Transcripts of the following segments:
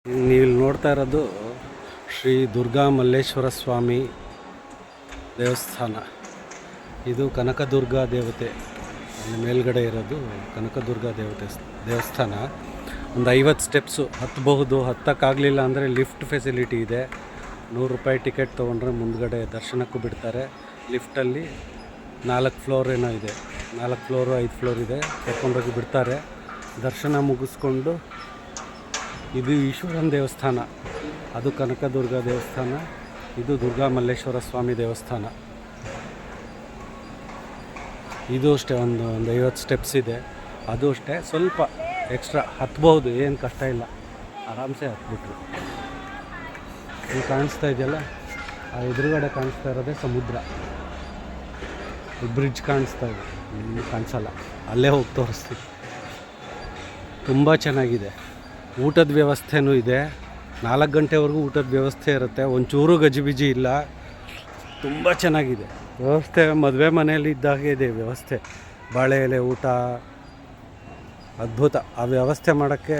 ನೀವಿಲ್ಲಿ ನೋಡ್ತಾ ಇರೋದು ಶ್ರೀ ದುರ್ಗಾ ಮಲ್ಲೇಶ್ವರ ಸ್ವಾಮಿ ದೇವಸ್ಥಾನ. ಇದು ಕನಕದುರ್ಗ ದೇವತೆ ಮೇಲ್ಗಡೆ ಇರೋದು ಕನಕದುರ್ಗ ದೇವಸ್ಥಾನ. ಒಂದು 50 ಸ್ಟೆಪ್ಸು ಹತ್ತಬಹುದು. ಹತ್ತಕ್ಕಾಗಲಿಲ್ಲ ಅಂದರೆ ಲಿಫ್ಟ್ ಫೆಸಿಲಿಟಿ ಇದೆ. 100 ರೂಪಾಯಿ ಟಿಕೆಟ್ ತೊಗೊಂಡ್ರೆ ಮುಂದ್ಗಡೆ ದರ್ಶನಕ್ಕೂ ಬಿಡ್ತಾರೆ. ಲಿಫ್ಟಲ್ಲಿ 4 ಫ್ಲೋರ್ ಏನೋ ಇದೆ, 4 ಫ್ಲೋರು 5 ಫ್ಲೋರ್ ಇದೆ, ಕರ್ಕೊಂಡೋಗಿ ಬಿಡ್ತಾರೆ. ದರ್ಶನ ಮುಗಿಸ್ಕೊಂಡು ಇದು ಈಶ್ವರನ ದೇವಸ್ಥಾನ, ಅದು ಕನಕದುರ್ಗ ದೇವಸ್ಥಾನ, ಇದು ದುರ್ಗಾ ಮಲ್ಲೇಶ್ವರ ಸ್ವಾಮಿ ದೇವಸ್ಥಾನ. ಇದು ಅಷ್ಟೇ ಒಂದು 50 ಸ್ಟೆಪ್ಸ್ ಇದೆ. ಅದು ಅಷ್ಟೇ ಸ್ವಲ್ಪ ಎಕ್ಸ್ಟ್ರಾ ಹತ್ಬೋದು, ಏನು ಕಷ್ಟ ಇಲ್ಲ, ಆರಾಮ್ಸೆ ಹತ್ಬಿಟ್ರು. ಇಲ್ಲಿ ಕಾಣಿಸ್ತಾ ಇದೆಯಲ್ಲ, ಆ ಎದುರುಗಡೆ ಕಾಣಿಸ್ತಾ ಇರೋದೇ ಸಮುದ್ರ. ಬ್ರಿಡ್ಜ್ ಕಾಣಿಸ್ತಾ ಇದೆ, ಇಲ್ಲಿ ಕಾಣಿಸಲ್ಲ, ಅಲ್ಲೇ ಹೋಗಿ ತೋರಿಸ್ತೀವಿ. ತುಂಬ ಚೆನ್ನಾಗಿದೆ. ಊಟದ ವ್ಯವಸ್ಥೆನೂ ಇದೆ. 4 ಗಂಟೆವರೆಗೂ ಊಟದ ವ್ಯವಸ್ಥೆ ಇರುತ್ತೆ. ಒಂಚೂರು ಗಜಿಬಿಜಿ ಇಲ್ಲ, ತುಂಬ ಚೆನ್ನಾಗಿದೆ ವ್ಯವಸ್ಥೆ. ಮದುವೆ ಮನೆಯಲ್ಲಿ ಇದ್ದಾಗೆ ಇದೆ ವ್ಯವಸ್ಥೆ. ಬಾಳೆ ಎಲೆ ಊಟ ಅದ್ಭುತ. ಆ ವ್ಯವಸ್ಥೆ ಮಾಡೋಕ್ಕೆ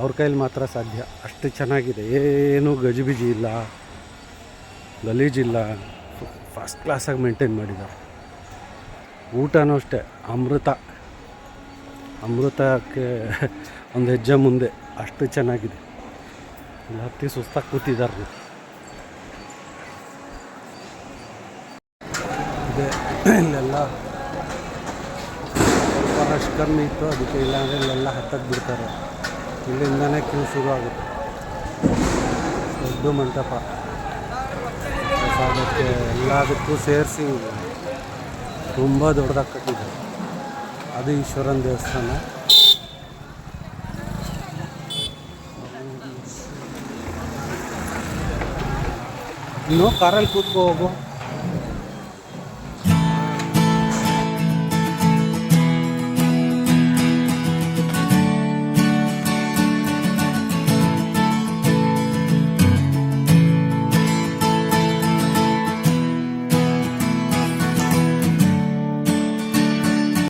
ಅವ್ರ ಕೈಲಿ ಮಾತ್ರ ಸಾಧ್ಯ. ಅಷ್ಟು ಚೆನ್ನಾಗಿದೆ. ಏನೂ ಗಜಿಬಿಜಿ ಇಲ್ಲ, ಗಲೀಜಿಲ್ಲ, ಫಸ್ಟ್ ಕ್ಲಾಸಾಗಿ ಮೇಂಟೈನ್ ಮಾಡಿದ್ದಾರೆ. ಊಟನೂ ಅಷ್ಟೇ ಅಮೃತಕ್ಕೆ ಒಂದು ಹೆಜ್ಜೆ ಮುಂದೆ, ಅಷ್ಟು ಚೆನ್ನಾಗಿದೆ. ಇಲ್ಲಿ ಹತ್ತಿ ಸುಸ್ತಾಗಿ ಕೂತಿದ್ದಾರೆ. ಇದೆ ಇಲ್ಲೆಲ್ಲ ಸ್ವಲ್ಪ ರಶ್ ಕಮ್ಮಿ ಇತ್ತು, ಅದಕ್ಕೆ ಇಲ್ಲಾಂದರೆ ಇಲ್ಲೆಲ್ಲ ಹತ್ತಕ್ಕೆ ಬಿಡ್ತಾರೆ. ಇಲ್ಲಿಂದನೇ ಕ್ಯೂ ಶುರು ಆಗುತ್ತೆ. ದೊಡ್ಡ ಮಂಟಪ, ಪ್ರಸಾದಕ್ಕೆ ಎಲ್ಲದಕ್ಕೂ ಸೇರಿಸಿ ತುಂಬ ದೊಡ್ಡದಾಗಿ ಕಟ್ಟಿದ್ದಾರೆ. ಅದು ಈಶ್ವರನ ದೇವಸ್ಥಾನ. ಇನ್ನು ಕಾರಲ್ಲಿ ಕೂತ್ಕೋ ಹೋಗು.